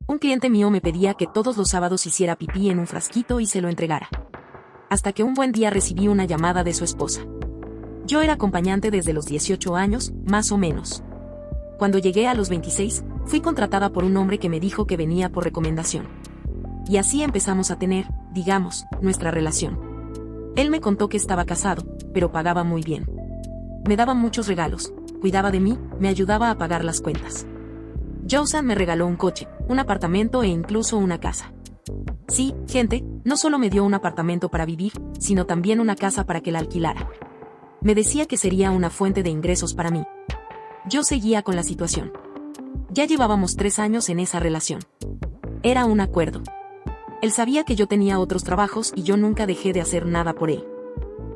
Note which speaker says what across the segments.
Speaker 1: Un cliente mío me pedía que todos los sábados hiciera pipí en un frasquito y se lo entregara. Hasta que un buen día recibí una llamada de su esposa. Yo era acompañante desde los 18 años, más o menos. Cuando llegué a los 26, fui contratada por un hombre que me dijo que venía por recomendación. Y así empezamos a tener, digamos, nuestra relación. Él me contó que estaba casado, pero pagaba muy bien. Me daba muchos regalos, cuidaba de mí, me ayudaba a pagar las cuentas. Josan me regaló un coche, un apartamento e incluso una casa. Sí, gente, no solo me dio un apartamento para vivir, sino también una casa para que la alquilara. Me decía que sería una fuente de ingresos para mí. Yo seguía con la situación. Ya llevábamos 3 años en esa relación. Era un acuerdo. Él sabía que yo tenía otros trabajos y yo nunca dejé de hacer nada por él.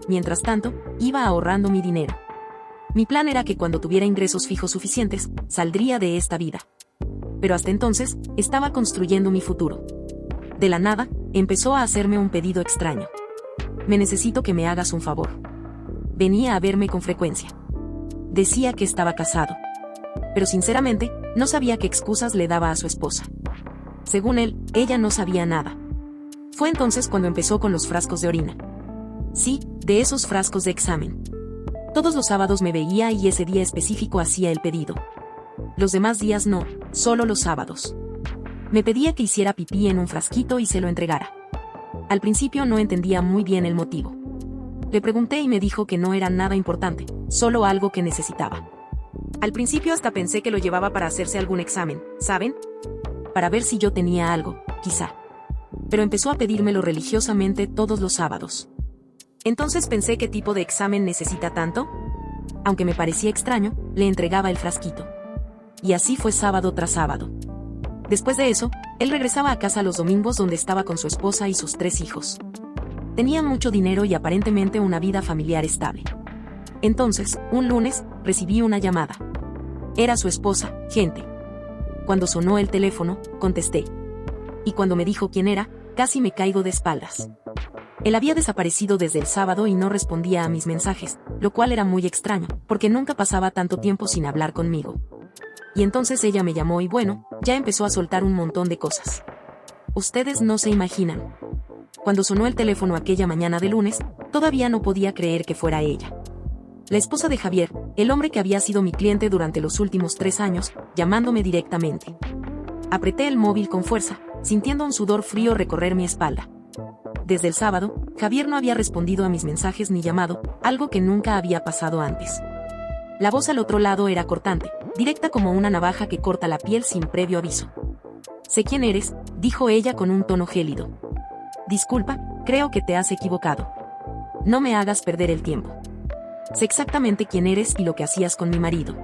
Speaker 1: Mientras tanto, iba ahorrando mi dinero. Mi plan era que cuando tuviera ingresos fijos suficientes, saldría de esta vida. Pero hasta entonces, estaba construyendo mi futuro. De la nada, empezó a hacerme un pedido extraño. Me necesito que me hagas un favor. Venía a verme con frecuencia. Decía que estaba casado. Pero sinceramente, no sabía qué excusas le daba a su esposa. Según él, ella no sabía nada. Fue entonces cuando empezó con los frascos de orina. Sí, de esos frascos de examen. Todos los sábados me veía y ese día específico hacía el pedido. Los demás días no, solo los sábados. Me pedía que hiciera pipí en un frasquito y se lo entregara. Al principio no entendía muy bien el motivo. Le pregunté y me dijo que no era nada importante, solo algo que necesitaba. Al principio hasta pensé que lo llevaba para hacerse algún examen, ¿saben? Para ver si yo tenía algo, quizá. Pero empezó a pedírmelo religiosamente todos los sábados. Entonces pensé qué tipo de examen necesita tanto. Aunque me parecía extraño, le entregaba el frasquito. Y así fue sábado tras sábado. Después de eso, él regresaba a casa los domingos donde estaba con su esposa y sus 3 hijos. Tenía mucho dinero y aparentemente una vida familiar estable. Entonces, un lunes, recibí una llamada. Era su esposa, gente. Cuando sonó el teléfono, contesté. Y cuando me dijo quién era, casi me caigo de espaldas. Él había desaparecido desde el sábado y no respondía a mis mensajes, lo cual era muy extraño, porque nunca pasaba tanto tiempo sin hablar conmigo. Y entonces ella me llamó y bueno, ya empezó a soltar un montón de cosas. Ustedes no se imaginan. Cuando sonó el teléfono aquella mañana de lunes, todavía no podía creer que fuera ella. La esposa de Javier, el hombre que había sido mi cliente durante los últimos 3 años, llamándome directamente. Apreté el móvil con fuerza, sintiendo un sudor frío recorrer mi espalda. Desde el sábado, Javier no había respondido a mis mensajes ni llamado, algo que nunca había pasado antes. La voz al otro lado era cortante, directa como una navaja que corta la piel sin previo aviso. Sé quién eres, dijo ella con un tono gélido. Disculpa, creo que te has equivocado. No me hagas perder el tiempo. Sé exactamente quién eres y lo que hacías con mi marido.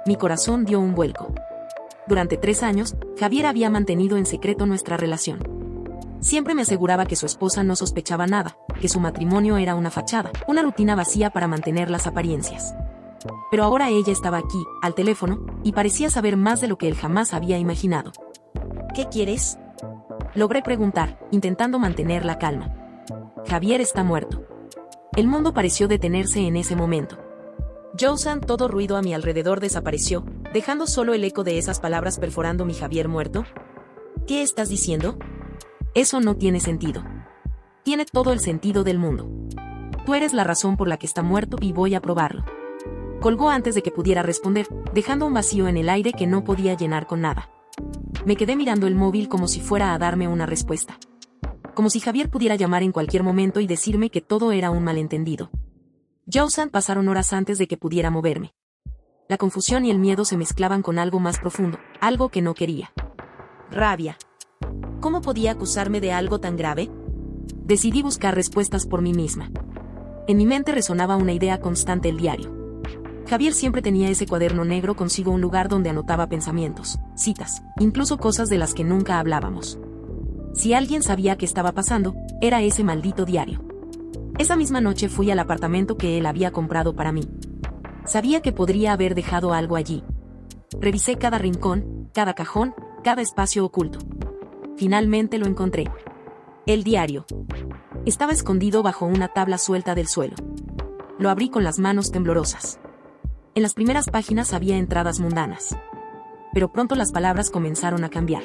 Speaker 1: Mi corazón dio un vuelco. Durante 3 años, Javier había mantenido en secreto nuestra relación. Siempre me aseguraba que su esposa no sospechaba nada, que su matrimonio era una fachada, una rutina vacía para mantener las apariencias. Pero ahora ella estaba aquí, al teléfono, y parecía saber más de lo que él jamás había imaginado. ¿Qué quieres? Logré preguntar, intentando mantener la calma. Javier está muerto. El mundo pareció detenerse en ese momento. Josan, todo ruido a mi alrededor desapareció, dejando solo el eco de esas palabras perforando mi Javier muerto. ¿Qué estás diciendo? Eso no tiene sentido. Tiene todo el sentido del mundo. Tú eres la razón por la que está muerto y voy a probarlo. Colgó antes de que pudiera responder, dejando un vacío en el aire que no podía llenar con nada. Me quedé mirando el móvil como si fuera a darme una respuesta. Como si Javier pudiera llamar en cualquier momento y decirme que todo era un malentendido. Josan, pasaron horas antes de que pudiera moverme. La confusión y el miedo se mezclaban con algo más profundo, algo que no quería. Rabia. ¿Cómo podía acusarme de algo tan grave? Decidí buscar respuestas por mí misma. En mi mente resonaba una idea constante: el diario. Javier siempre tenía ese cuaderno negro consigo, un lugar donde anotaba pensamientos, citas, incluso cosas de las que nunca hablábamos. Si alguien sabía qué estaba pasando, era ese maldito diario. Esa misma noche fui al apartamento que él había comprado para mí. Sabía que podría haber dejado algo allí. Revisé cada rincón, cada cajón, cada espacio oculto. Finalmente lo encontré. El diario. Estaba escondido bajo una tabla suelta del suelo. Lo abrí con las manos temblorosas. En las primeras páginas había entradas mundanas. Pero pronto las palabras comenzaron a cambiar.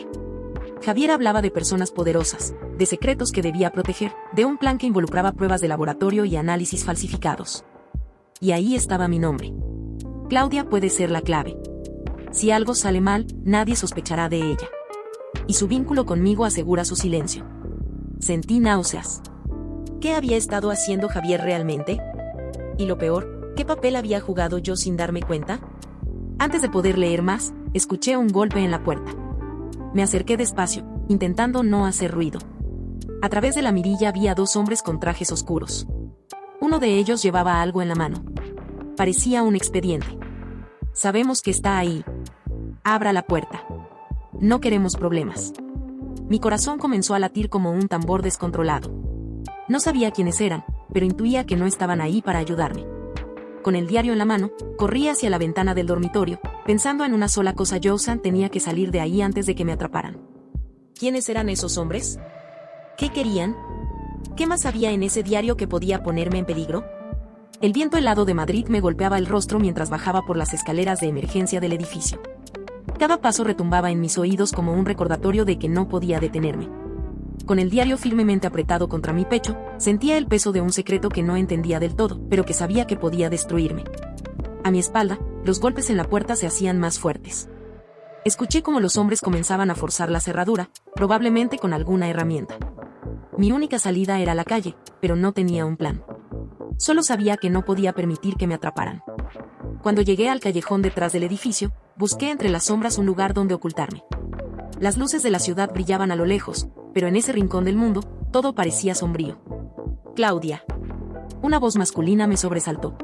Speaker 1: Javier hablaba de personas poderosas, de secretos que debía proteger, de un plan que involucraba pruebas de laboratorio y análisis falsificados. Y ahí estaba mi nombre. Claudia puede ser la clave. Si algo sale mal, nadie sospechará de ella. Y su vínculo conmigo asegura su silencio. Sentí náuseas. ¿Qué había estado haciendo Javier realmente? Y lo peor, ¿qué papel había jugado yo sin darme cuenta? Antes de poder leer más, escuché un golpe en la puerta. Me acerqué despacio, intentando no hacer ruido. A través de la mirilla vi a dos hombres con trajes oscuros. Uno de ellos llevaba algo en la mano. Parecía un expediente. Sabemos que está ahí. Abra la puerta. No queremos problemas. Mi corazón comenzó a latir como un tambor descontrolado. No sabía quiénes eran, pero intuía que no estaban ahí para ayudarme. Con el diario en la mano, corrí hacia la ventana del dormitorio, pensando en una sola cosa: Josan tenía que salir de ahí antes de que me atraparan. ¿Quiénes eran esos hombres? ¿Qué querían? ¿Qué más había en ese diario que podía ponerme en peligro? El viento helado de Madrid me golpeaba el rostro mientras bajaba por las escaleras de emergencia del edificio. Cada paso retumbaba en mis oídos como un recordatorio de que no podía detenerme. Con el diario firmemente apretado contra mi pecho, sentía el peso de un secreto que no entendía del todo, pero que sabía que podía destruirme. A mi espalda, los golpes en la puerta se hacían más fuertes. Escuché cómo los hombres comenzaban a forzar la cerradura, probablemente con alguna herramienta. Mi única salida era la calle, pero no tenía un plan. Solo sabía que no podía permitir que me atraparan. Cuando llegué al callejón detrás del edificio, busqué entre las sombras un lugar donde ocultarme. Las luces de la ciudad brillaban a lo lejos, pero en ese rincón del mundo, todo parecía sombrío. Claudia. Una voz masculina me sobresaltó.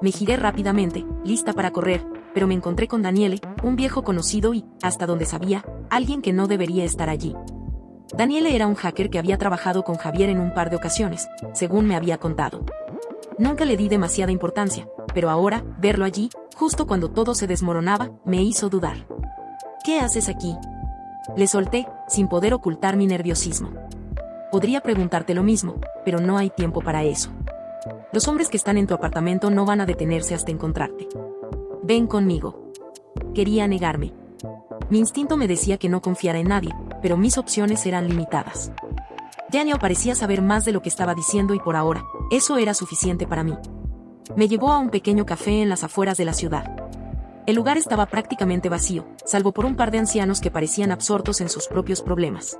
Speaker 1: Me giré rápidamente, lista para correr, pero me encontré con Daniele, un viejo conocido y, hasta donde sabía, alguien que no debería estar allí. Daniele era un hacker que había trabajado con Javier en un par de ocasiones, según me había contado. Nunca le di demasiada importancia, pero ahora, verlo allí, justo cuando todo se desmoronaba, me hizo dudar. ¿Qué haces aquí? Le solté, sin poder ocultar mi nerviosismo. Podría preguntarte lo mismo, pero no hay tiempo para eso. Los hombres que están en tu apartamento no van a detenerse hasta encontrarte. Ven conmigo. Quería negarme. Mi instinto me decía que no confiara en nadie, pero mis opciones eran limitadas. Daniel parecía saber más de lo que estaba diciendo y por ahora, eso era suficiente para mí. Me llevó a un pequeño café en las afueras de la ciudad. El lugar estaba prácticamente vacío, salvo por un par de ancianos que parecían absortos en sus propios problemas.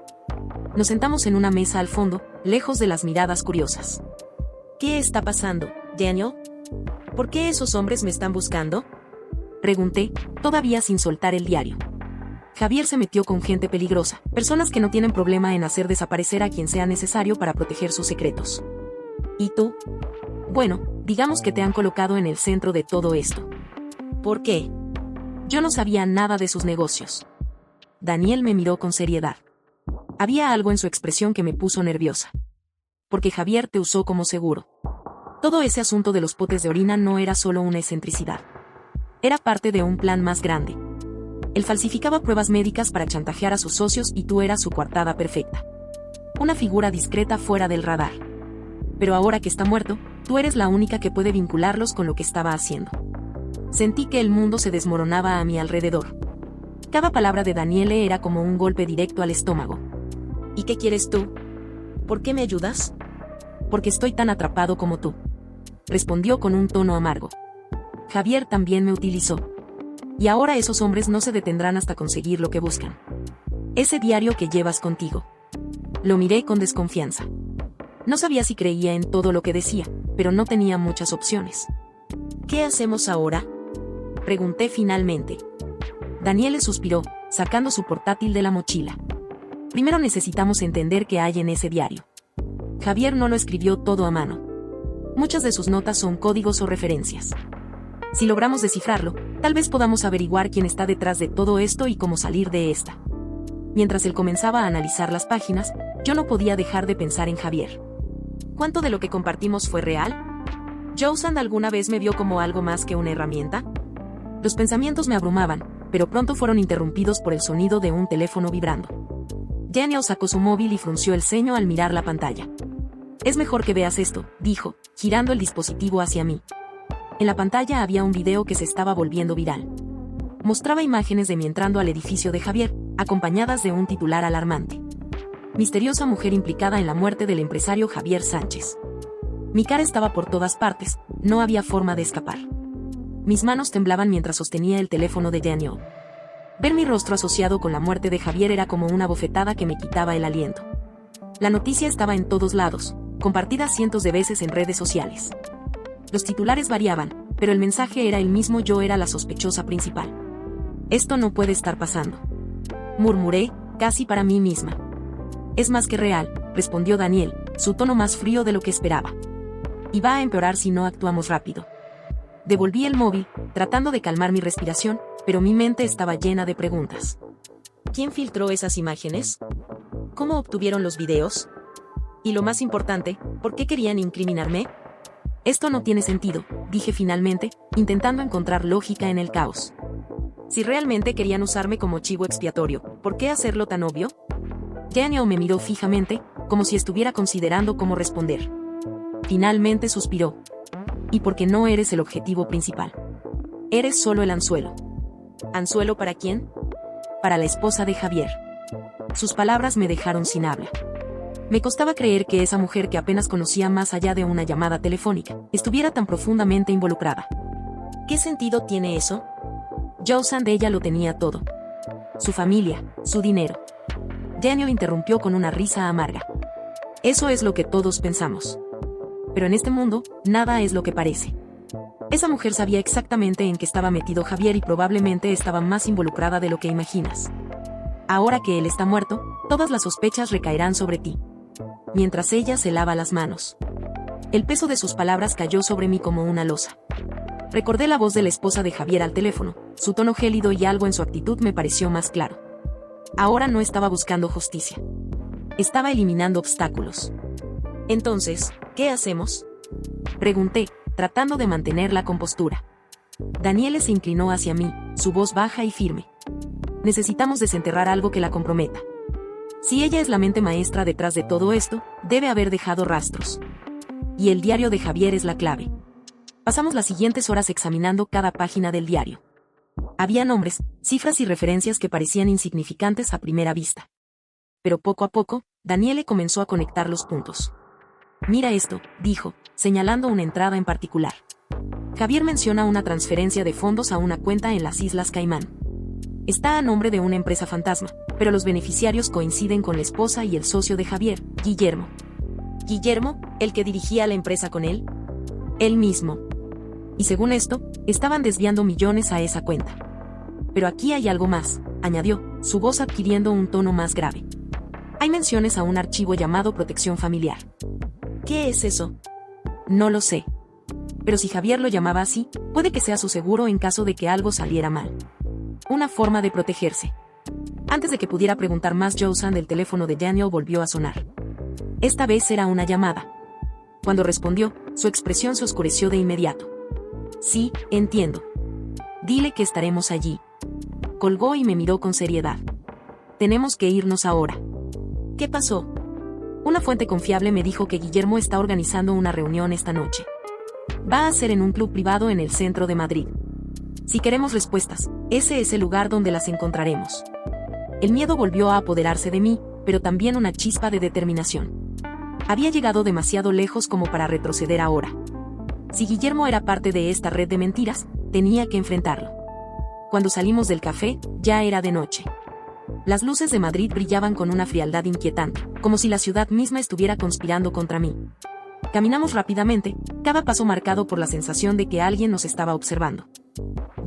Speaker 1: Nos sentamos en una mesa al fondo, lejos de las miradas curiosas. ¿Qué está pasando, Daniel? ¿Por qué esos hombres me están buscando? Pregunté, todavía sin soltar el diario. Javier se metió con gente peligrosa, personas que no tienen problema en hacer desaparecer a quien sea necesario para proteger sus secretos. ¿Y tú? Bueno, digamos que te han colocado en el centro de todo esto. ¿Por qué? Yo no sabía nada de sus negocios. Daniel me miró con seriedad. Había algo en su expresión que me puso nerviosa. Porque Javier te usó como seguro. Todo ese asunto de los potes de orina no era solo una excentricidad. Era parte de un plan más grande. Él falsificaba pruebas médicas para chantajear a sus socios y tú eras su coartada perfecta. Una figura discreta fuera del radar. Pero ahora que está muerto, tú eres la única que puede vincularlos con lo que estaba haciendo. Sentí que el mundo se desmoronaba a mi alrededor. Cada palabra de Daniele era como un golpe directo al estómago. ¿Y qué quieres tú? ¿Por qué me ayudas? Porque estoy tan atrapado como tú. Respondió con un tono amargo. Javier también me utilizó. Y ahora esos hombres no se detendrán hasta conseguir lo que buscan. Ese diario que llevas contigo. Lo miré con desconfianza. No sabía si creía en todo lo que decía, pero no tenía muchas opciones. ¿Qué hacemos ahora? Pregunté finalmente. Daniele suspiró, sacando su portátil de la mochila. Primero necesitamos entender qué hay en ese diario. Javier no lo escribió todo a mano. Muchas de sus notas son códigos o referencias. Si logramos descifrarlo, tal vez podamos averiguar quién está detrás de todo esto y cómo salir de esta. Mientras él comenzaba a analizar las páginas, yo no podía dejar de pensar en Javier. ¿Cuánto de lo que compartimos fue real? ¿Josan alguna vez me vio como algo más que una herramienta? Los pensamientos me abrumaban, pero pronto fueron interrumpidos por el sonido de un teléfono vibrando. Daniel sacó su móvil y frunció el ceño al mirar la pantalla. Es mejor que veas esto, dijo, girando el dispositivo hacia mí. En la pantalla había un video que se estaba volviendo viral. Mostraba imágenes de mí entrando al edificio de Javier, acompañadas de un titular alarmante. Misteriosa mujer implicada en la muerte del empresario Javier Sánchez. Mi cara estaba por todas partes, no había forma de escapar. Mis manos temblaban mientras sostenía el teléfono de Daniel. Ver mi rostro asociado con la muerte de Javier era como una bofetada que me quitaba el aliento. La noticia estaba en todos lados, compartida cientos de veces en redes sociales. Los titulares variaban, pero el mensaje era el mismo: yo era la sospechosa principal. Esto no puede estar pasando. Murmuré, casi para mí misma. Es más que real, respondió Daniel, su tono más frío de lo que esperaba. Y va a empeorar si no actuamos rápido. Devolví el móvil, tratando de calmar mi respiración, pero mi mente estaba llena de preguntas. ¿Quién filtró esas imágenes? ¿Cómo obtuvieron los videos? Y lo más importante, ¿por qué querían incriminarme? Esto no tiene sentido, dije finalmente, intentando encontrar lógica en el caos. Si realmente querían usarme como chivo expiatorio, ¿por qué hacerlo tan obvio? Daniel me miró fijamente, como si estuviera considerando cómo responder. Finalmente suspiró. Y porque no eres el objetivo principal. Eres solo el anzuelo. ¿Anzuelo para quién? Para la esposa de Javier. Sus palabras me dejaron sin habla. Me costaba creer que esa mujer que apenas conocía más allá de una llamada telefónica, estuviera tan profundamente involucrada. ¿Qué sentido tiene eso? Josan de ella lo tenía todo. Su familia, su dinero. Daniel interrumpió con una risa amarga. Eso es lo que todos pensamos. Pero en este mundo, nada es lo que parece. Esa mujer sabía exactamente en qué estaba metido Javier y probablemente estaba más involucrada de lo que imaginas. Ahora que él está muerto, todas las sospechas recaerán sobre ti. Mientras ella se lava las manos. El peso de sus palabras cayó sobre mí como una losa. Recordé la voz de la esposa de Javier al teléfono, su tono gélido y algo en su actitud me pareció más claro. Ahora no estaba buscando justicia. Estaba eliminando obstáculos. Entonces, ¿qué hacemos? Pregunté, tratando de mantener la compostura. Daniele se inclinó hacia mí, su voz baja y firme. Necesitamos desenterrar algo que la comprometa. Si ella es la mente maestra detrás de todo esto, debe haber dejado rastros. Y el diario de Javier es la clave. Pasamos las siguientes horas examinando cada página del diario. Había nombres, cifras y referencias que parecían insignificantes a primera vista. Pero poco a poco, Daniele comenzó a conectar los puntos. Mira esto, dijo, señalando una entrada en particular. Javier menciona una transferencia de fondos a una cuenta en las Islas Caimán. Está a nombre de una empresa fantasma, pero los beneficiarios coinciden con la esposa y el socio de Javier, Guillermo. ¿Guillermo, el que dirigía la empresa con él? Él mismo. Y según esto, estaban desviando millones a esa cuenta. Pero aquí hay algo más, añadió, su voz adquiriendo un tono más grave. Hay menciones a un archivo llamado Protección Familiar. ¿Qué es eso? No lo sé. Pero si Javier lo llamaba así, puede que sea su seguro en caso de que algo saliera mal. Una forma de protegerse. Antes de que pudiera preguntar más, Josan, el teléfono de Daniel volvió a sonar. Esta vez era una llamada. Cuando respondió, su expresión se oscureció de inmediato. Sí, entiendo. Dile que estaremos allí. Colgó y me miró con seriedad. Tenemos que irnos ahora. ¿Qué pasó? Una fuente confiable me dijo que Guillermo está organizando una reunión esta noche. Va a ser en un club privado en el centro de Madrid. Si queremos respuestas, ese es el lugar donde las encontraremos. El miedo volvió a apoderarse de mí, pero también una chispa de determinación. Había llegado demasiado lejos como para retroceder ahora. Si Guillermo era parte de esta red de mentiras, tenía que enfrentarlo. Cuando salimos del café, ya era de noche. Las luces de Madrid brillaban con una frialdad inquietante, como si la ciudad misma estuviera conspirando contra mí. Caminamos rápidamente, cada paso marcado por la sensación de que alguien nos estaba observando.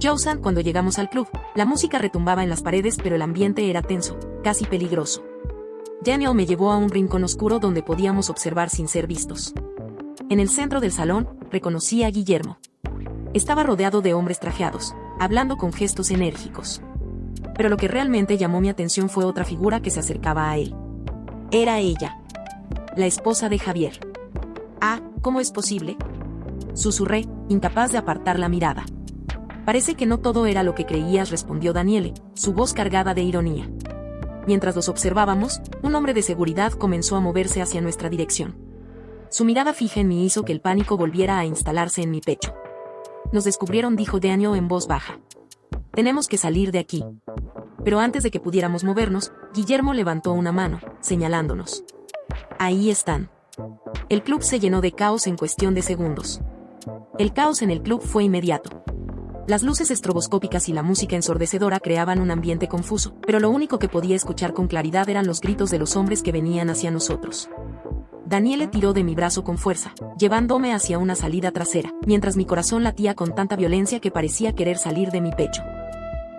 Speaker 1: Josan, cuando llegamos al club, la música retumbaba en las paredes, pero el ambiente era tenso, casi peligroso. Daniel me llevó a un rincón oscuro donde podíamos observar sin ser vistos. En el centro del salón, reconocí a Guillermo. Estaba rodeado de hombres trajeados, hablando con gestos enérgicos. Pero lo que realmente llamó mi atención fue otra figura que se acercaba a él. Era ella. La esposa de Javier. Ah, ¿cómo es posible? Susurré, incapaz de apartar la mirada. Parece que no todo era lo que creías, respondió Daniele, su voz cargada de ironía. Mientras los observábamos, un hombre de seguridad comenzó a moverse hacia nuestra dirección. Su mirada fija en mí hizo que el pánico volviera a instalarse en mi pecho. Nos descubrieron, dijo Daniel en voz baja. tenemos que salir de aquí. Pero antes de que pudiéramos movernos, Guillermo levantó una mano, señalándonos. Ahí están. El club se llenó de caos en cuestión de segundos. El caos en el club fue inmediato. Las luces estroboscópicas y la música ensordecedora creaban un ambiente confuso, pero lo único que podía escuchar con claridad eran los gritos de los hombres que venían hacia nosotros. Daniele tiró de mi brazo con fuerza, llevándome hacia una salida trasera, mientras mi corazón latía con tanta violencia que parecía querer salir de mi pecho.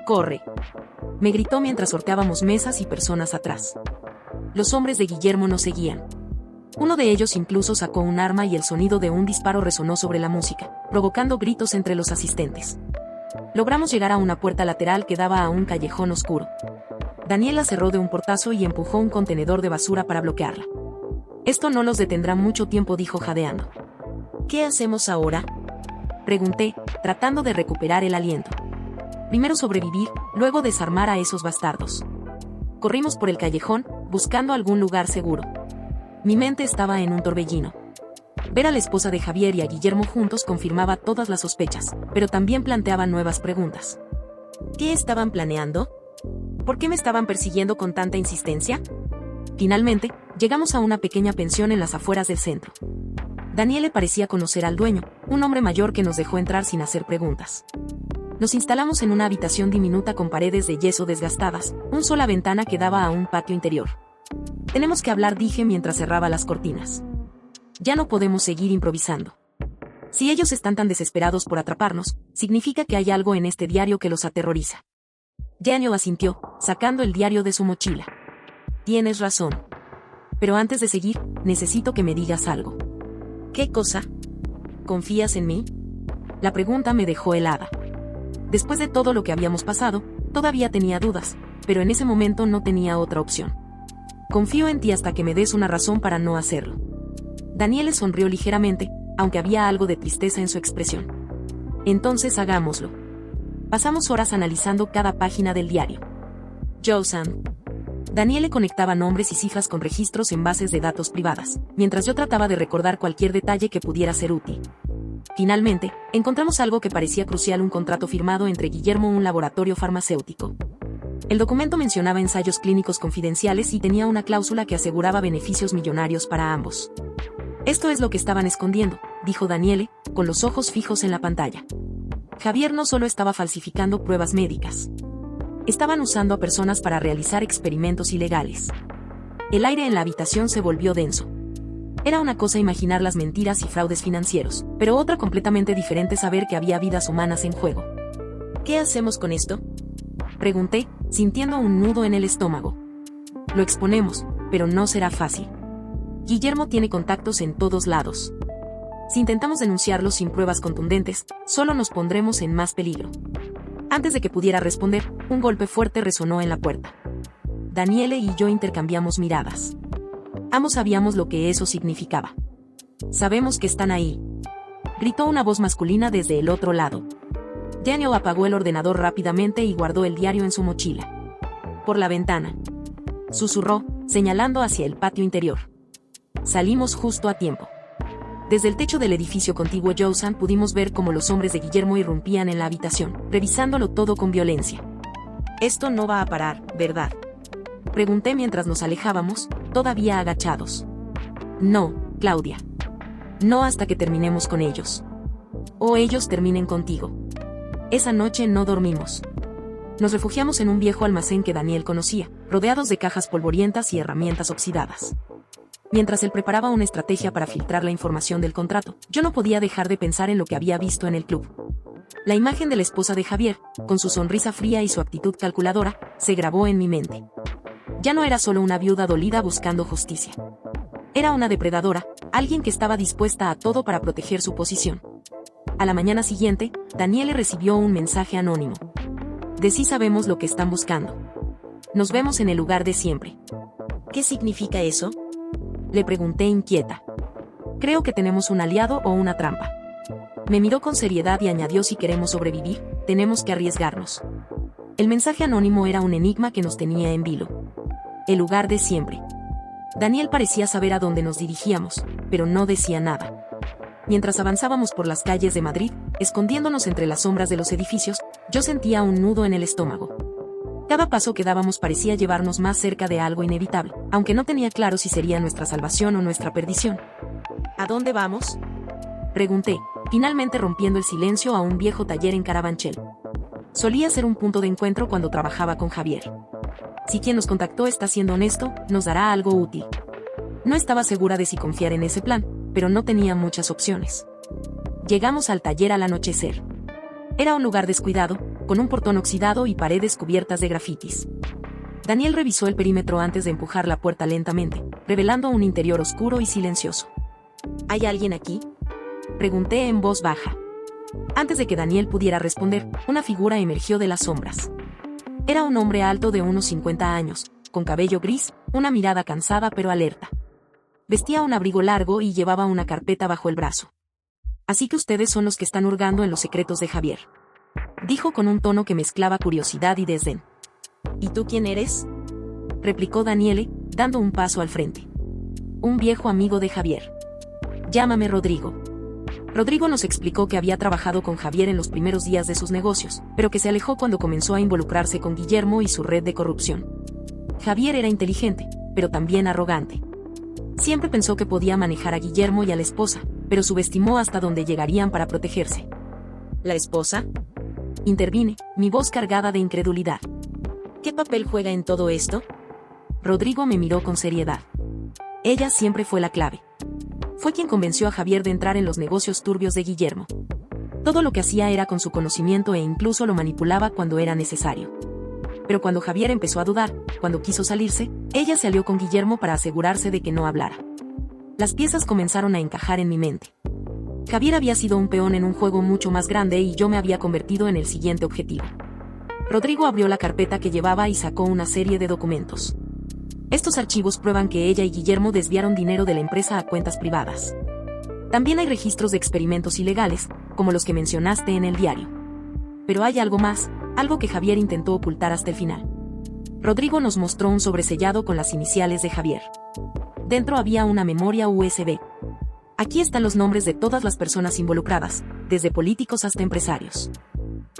Speaker 1: ¡Corre!, me gritó mientras sorteábamos mesas y personas atrás. Los hombres de Guillermo nos seguían. Uno de ellos incluso sacó un arma y el sonido de un disparo resonó sobre la música, provocando gritos entre los asistentes. Logramos llegar a una puerta lateral que daba a un callejón oscuro. Daniela cerró de un portazo y empujó un contenedor de basura para bloquearla. Esto no los detendrá mucho tiempo, dijo jadeando. ¿Qué hacemos ahora?, pregunté, tratando de recuperar el aliento. Primero sobrevivir, luego desarmar a esos bastardos. Corrimos por el callejón, buscando algún lugar seguro. Mi mente estaba en un torbellino. Ver a la esposa de Javier y a Guillermo juntos confirmaba todas las sospechas, pero también planteaba nuevas preguntas. ¿Qué estaban planeando? ¿Por qué me estaban persiguiendo con tanta insistencia? Finalmente, llegamos a una pequeña pensión en las afueras del centro. Daniele parecía conocer al dueño, un hombre mayor que nos dejó entrar sin hacer preguntas. Nos instalamos en una habitación diminuta con paredes de yeso desgastadas, una sola ventana que daba a un patio interior. Tenemos que hablar, dije mientras cerraba las cortinas. Ya no podemos seguir improvisando. Si ellos están tan desesperados por atraparnos, significa que hay algo en este diario que los aterroriza. Daniel asintió, sacando el diario de su mochila. Tienes razón. Pero antes de seguir, necesito que me digas algo. ¿Qué cosa? ¿Confías en mí? La pregunta me dejó helada. Después de todo lo que habíamos pasado, todavía tenía dudas, pero en ese momento no tenía otra opción. Confío en ti hasta que me des una razón para no hacerlo. Daniele sonrió ligeramente, aunque había algo de tristeza en su expresión. Entonces hagámoslo. Pasamos horas analizando cada página del diario. Josan. Daniele conectaba nombres y cifras con registros en bases de datos privadas, mientras yo trataba de recordar cualquier detalle que pudiera ser útil. Finalmente, encontramos algo que parecía crucial: un contrato firmado entre Guillermo y un laboratorio farmacéutico. El documento mencionaba ensayos clínicos confidenciales y tenía una cláusula que aseguraba beneficios millonarios para ambos. Esto es lo que estaban escondiendo, dijo Daniele, con los ojos fijos en la pantalla. Javier no solo estaba falsificando pruebas médicas. Estaban usando a personas para realizar experimentos ilegales. El aire en la habitación se volvió denso. Era una cosa imaginar las mentiras y fraudes financieros, pero otra completamente diferente saber que había vidas humanas en juego. ¿Qué hacemos con esto?, pregunté, sintiendo un nudo en el estómago. Lo exponemos, pero no será fácil. Guillermo tiene contactos en todos lados. Si intentamos denunciarlo sin pruebas contundentes, solo nos pondremos en más peligro. Antes de que pudiera responder, un golpe fuerte resonó en la puerta. Daniele y yo intercambiamos miradas. Ambos sabíamos lo que eso significaba. Sabemos que están ahí, gritó una voz masculina desde el otro lado. Daniel apagó el ordenador rápidamente y guardó el diario en su mochila. Por la ventana, susurró, señalando hacia el patio interior. Salimos justo a tiempo. Desde el techo del edificio contiguo Josan pudimos ver cómo los hombres de Guillermo irrumpían en la habitación, revisándolo todo con violencia. Esto no va a parar, ¿verdad?, pregunté mientras nos alejábamos, todavía agachados. No, Claudia. No hasta que terminemos con ellos. O ellos terminen contigo. Esa noche no dormimos. Nos refugiamos en un viejo almacén que Daniel conocía, rodeados de cajas polvorientas y herramientas oxidadas. Mientras él preparaba una estrategia para filtrar la información del contrato, yo no podía dejar de pensar en lo que había visto en el club. La imagen de la esposa de Javier, con su sonrisa fría y su actitud calculadora, se grabó en mi mente. Ya no era solo una viuda dolida buscando justicia. Era una depredadora, alguien que estaba dispuesta a todo para proteger su posición. A la mañana siguiente, Daniele recibió un mensaje anónimo. De sí sabemos lo que están buscando. Nos vemos en el lugar de siempre. ¿Qué significa eso?, le pregunté inquieta. Creo que tenemos un aliado o una trampa. Me miró con seriedad y añadió: si queremos sobrevivir, tenemos que arriesgarnos. El mensaje anónimo era un enigma que nos tenía en vilo. El lugar de siempre. Daniel parecía saber a dónde nos dirigíamos, pero no decía nada. Mientras avanzábamos por las calles de Madrid, escondiéndonos entre las sombras de los edificios, Yo sentía un nudo en el estómago. Cada paso que dábamos parecía llevarnos más cerca de algo inevitable, aunque no tenía claro si sería nuestra salvación o nuestra perdición. ¿A dónde vamos?, pregunté, finalmente rompiendo el silencio a un viejo taller en Carabanchel. Solía ser un punto de encuentro cuando trabajaba con Javier. Si quien nos contactó está siendo honesto, nos dará algo útil. No estaba segura de si confiar en ese plan, pero no tenía muchas opciones. Llegamos al taller al anochecer. Era un lugar descuidado, con un portón oxidado y paredes cubiertas de grafitis. Daniel revisó el perímetro antes de empujar la puerta lentamente, revelando un interior oscuro y silencioso. ¿Hay alguien aquí?, pregunté en voz baja. Antes de que Daniel pudiera responder, una figura emergió de las sombras. Era un hombre alto de unos 50 años, con cabello gris, una mirada cansada pero alerta. Vestía un abrigo largo y llevaba una carpeta bajo el brazo. Así que ustedes son los que están hurgando en los secretos de Javier, dijo con un tono que mezclaba curiosidad y desdén. ¿Y tú quién eres?, replicó Daniele, dando un paso al frente. Un viejo amigo de Javier. Llámame Rodrigo. Rodrigo nos explicó que había trabajado con Javier en los primeros días de sus negocios, pero que se alejó cuando comenzó a involucrarse con Guillermo y su red de corrupción. Javier era inteligente, pero también arrogante. Siempre pensó que podía manejar a Guillermo y a la esposa, pero subestimó hasta dónde llegarían para protegerse. ¿La esposa?, intervine, mi voz cargada de incredulidad. ¿Qué papel juega en todo esto? Rodrigo me miró con seriedad. Ella siempre fue la clave. Fue quien convenció a Javier de entrar en los negocios turbios de Guillermo. Todo lo que hacía era con su conocimiento e incluso lo manipulaba cuando era necesario. Pero cuando Javier empezó a dudar, cuando quiso salirse, ella se alió con Guillermo para asegurarse de que no hablara. Las piezas comenzaron a encajar en mi mente. Javier había sido un peón en un juego mucho más grande y yo me había convertido en el siguiente objetivo. Rodrigo abrió la carpeta que llevaba y sacó una serie de documentos. Estos archivos prueban que ella y Guillermo desviaron dinero de la empresa a cuentas privadas. También hay registros de experimentos ilegales, como los que mencionaste en el diario. Pero hay algo más, algo que Javier intentó ocultar hasta el final. Rodrigo nos mostró un sobresellado con las iniciales de Javier. Dentro había una memoria USB. Aquí están los nombres de todas las personas involucradas, desde políticos hasta empresarios.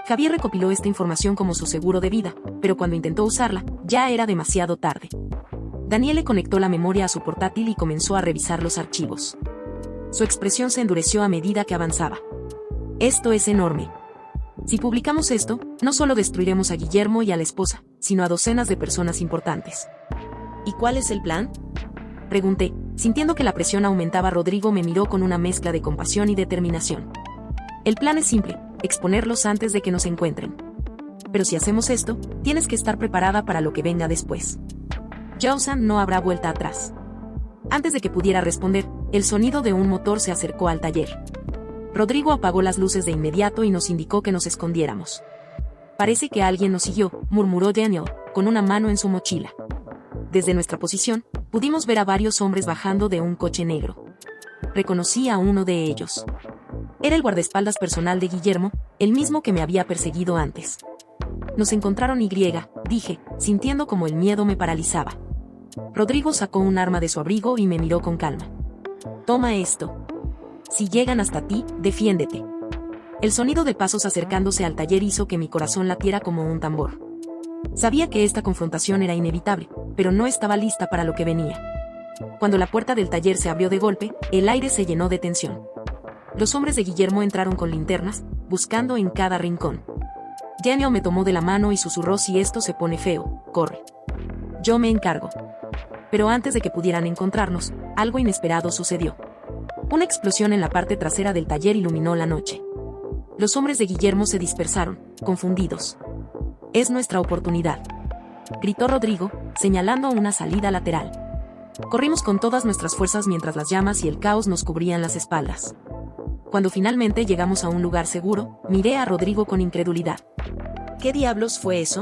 Speaker 1: Javier recopiló esta información como su seguro de vida, pero cuando intentó usarla, ya era demasiado tarde. Daniele conectó la memoria a su portátil y comenzó a revisar los archivos. Su expresión se endureció a medida que avanzaba. Esto es enorme. Si publicamos esto, no solo destruiremos a Guillermo y a la esposa, sino a docenas de personas importantes. ¿Y cuál es el plan?, pregunté, sintiendo que la presión aumentaba. Rodrigo me miró con una mezcla de compasión y determinación. El plan es simple, exponerlos antes de que nos encuentren. Pero si hacemos esto, tienes que estar preparada para lo que venga después. Jausan no habrá vuelta atrás. Antes de que pudiera responder, el sonido de un motor se acercó al taller. Rodrigo apagó las luces de inmediato y nos indicó que nos escondiéramos. Parece que alguien nos siguió, murmuró Daniel, con una mano en su mochila. Desde nuestra posición, pudimos ver a varios hombres bajando de un coche negro. Reconocí a uno de ellos. Era el guardaespaldas personal de Guillermo, el mismo que me había perseguido antes. Nos encontraron, dije, sintiendo como el miedo me paralizaba. Rodrigo sacó un arma de su abrigo y me miró con calma. Toma esto. Si llegan hasta ti, defiéndete. El sonido de pasos acercándose al taller hizo que mi corazón latiera como un tambor. Sabía que esta confrontación era inevitable, pero no estaba lista para lo que venía. Cuando la puerta del taller se abrió de golpe, el aire se llenó de tensión. Los hombres de Guillermo entraron con linternas, buscando en cada rincón. Daniel me tomó de la mano y susurró: si esto se pone feo, corre. Yo me encargo. Pero antes de que pudieran encontrarnos, algo inesperado sucedió. Una explosión en la parte trasera del taller iluminó la noche. Los hombres de Guillermo se dispersaron, confundidos. Es nuestra oportunidad, gritó Rodrigo, señalando una salida lateral. Corrimos con todas nuestras fuerzas mientras las llamas y el caos nos cubrían las espaldas. Cuando finalmente llegamos a un lugar seguro, miré a Rodrigo con incredulidad. ¿Qué diablos fue eso?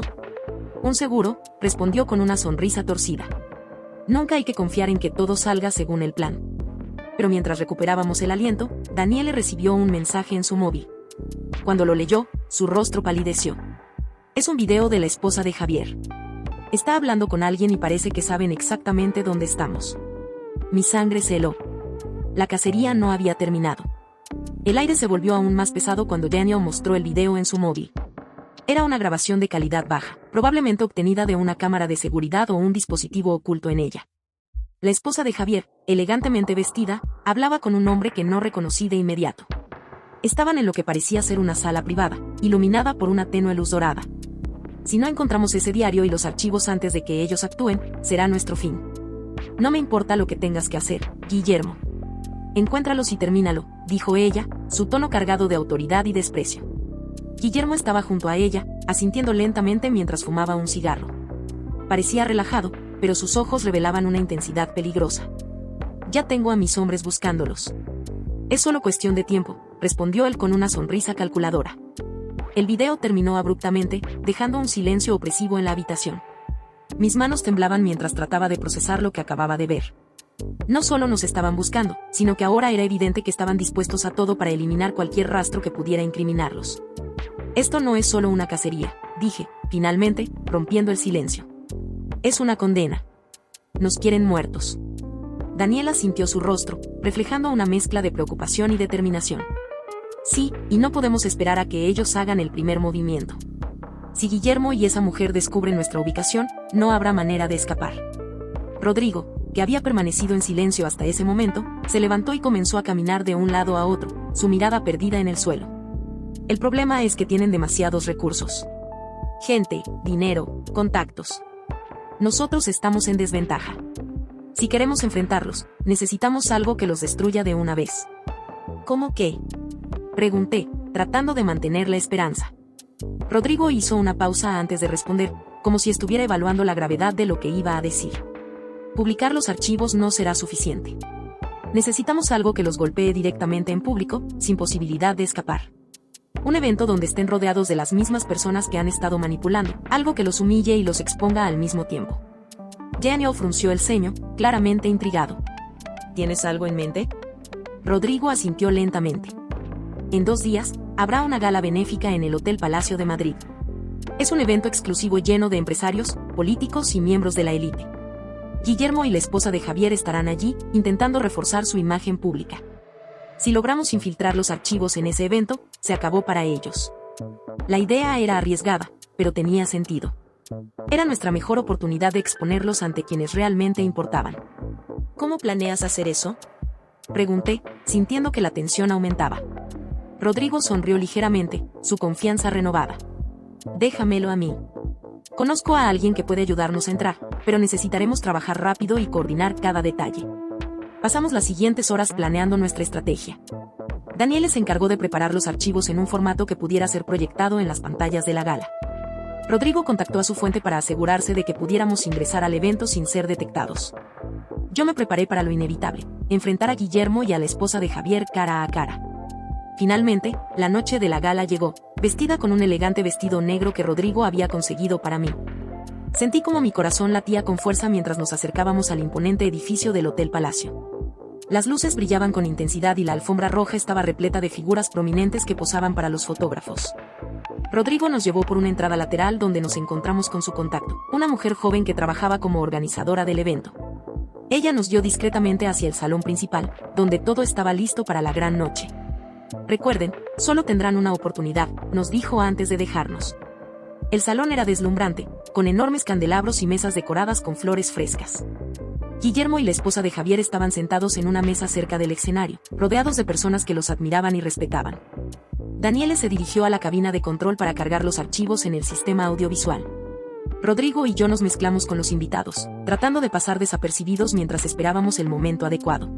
Speaker 1: Un seguro, respondió con una sonrisa torcida. Nunca hay que confiar en que todo salga según el plan. Pero mientras recuperábamos el aliento, Daniele recibió un mensaje en su móvil. Cuando lo leyó, su rostro palideció. Es un video de la esposa de Javier. Está hablando con alguien y parece que saben exactamente dónde estamos. Mi sangre se heló. La cacería no había terminado. El aire se volvió aún más pesado cuando Daniel mostró el video en su móvil. Era una grabación de calidad baja, probablemente obtenida de una cámara de seguridad o un dispositivo oculto en ella. La esposa de Javier, elegantemente vestida, hablaba con un hombre que no reconocí de inmediato. Estaban en lo que parecía ser una sala privada, iluminada por una tenue luz dorada. Si no encontramos ese diario y los archivos antes de que ellos actúen, será nuestro fin. No me importa lo que tengas que hacer, Guillermo. Encuéntralos y termínalo, dijo ella, su tono cargado de autoridad y desprecio. Guillermo estaba junto a ella, asintiendo lentamente mientras fumaba un cigarro. Parecía relajado, pero sus ojos revelaban una intensidad peligrosa. Ya tengo a mis hombres buscándolos. Es solo cuestión de tiempo, respondió él con una sonrisa calculadora. El video terminó abruptamente, dejando un silencio opresivo en la habitación. Mis manos temblaban mientras trataba de procesar lo que acababa de ver. No solo nos estaban buscando, sino que ahora era evidente que estaban dispuestos a todo para eliminar cualquier rastro que pudiera incriminarlos. Esto no es solo una cacería, dije, finalmente, rompiendo el silencio. Es una condena. Nos quieren muertos. Daniela sintió su rostro, reflejando una mezcla de preocupación y determinación. Sí, y no podemos esperar a que ellos hagan el primer movimiento. Si Guillermo y esa mujer descubren nuestra ubicación, no habrá manera de escapar. Rodrigo, que había permanecido en silencio hasta ese momento, se levantó y comenzó a caminar de un lado a otro, su mirada perdida en el suelo. El problema es que tienen demasiados recursos. Gente, dinero, contactos. Nosotros estamos en desventaja. Si queremos enfrentarlos, necesitamos algo que los destruya de una vez. ¿Cómo qué? Pregunté, tratando de mantener la esperanza. Rodrigo hizo una pausa antes de responder, como si estuviera evaluando la gravedad de lo que iba a decir. Publicar los archivos no será suficiente. Necesitamos algo que los golpee directamente en público, sin posibilidad de escapar. Un evento donde estén rodeados de las mismas personas que han estado manipulando, algo que los humille y los exponga al mismo tiempo. Daniel frunció el ceño, claramente intrigado. ¿Tienes algo en mente? Rodrigo asintió lentamente. En 2 días, habrá una gala benéfica en el Hotel Palacio de Madrid. Es un evento exclusivo lleno de empresarios, políticos y miembros de la élite. Guillermo y la esposa de Javier estarán allí, intentando reforzar su imagen pública. Si logramos infiltrar los archivos en ese evento, se acabó para ellos. La idea era arriesgada, pero tenía sentido. Era nuestra mejor oportunidad de exponerlos ante quienes realmente importaban. ¿Cómo planeas hacer eso? Pregunté, sintiendo que la tensión aumentaba. Rodrigo sonrió ligeramente, su confianza renovada. Déjamelo a mí. Conozco a alguien que puede ayudarnos a entrar, pero necesitaremos trabajar rápido y coordinar cada detalle. Pasamos las siguientes horas planeando nuestra estrategia. Daniel se encargó de preparar los archivos en un formato que pudiera ser proyectado en las pantallas de la gala. Rodrigo contactó a su fuente para asegurarse de que pudiéramos ingresar al evento sin ser detectados. Yo me preparé para lo inevitable, enfrentar a Guillermo y a la esposa de Javier cara a cara. Finalmente, la noche de la gala llegó, vestida con un elegante vestido negro que Rodrigo había conseguido para mí. Sentí como mi corazón latía con fuerza mientras nos acercábamos al imponente edificio del Hotel Palacio. Las luces brillaban con intensidad y la alfombra roja estaba repleta de figuras prominentes que posaban para los fotógrafos. Rodrigo nos llevó por una entrada lateral donde nos encontramos con su contacto, una mujer joven que trabajaba como organizadora del evento. Ella nos guió discretamente hacia el salón principal, donde todo estaba listo para la gran noche. Recuerden, solo tendrán una oportunidad, nos dijo antes de dejarnos. El salón era deslumbrante, con enormes candelabros y mesas decoradas con flores frescas. Guillermo y la esposa de Javier estaban sentados en una mesa cerca del escenario, rodeados de personas que los admiraban y respetaban. Daniel se dirigió a la cabina de control para cargar los archivos en el sistema audiovisual. Rodrigo y yo nos mezclamos con los invitados, tratando de pasar desapercibidos mientras esperábamos el momento adecuado.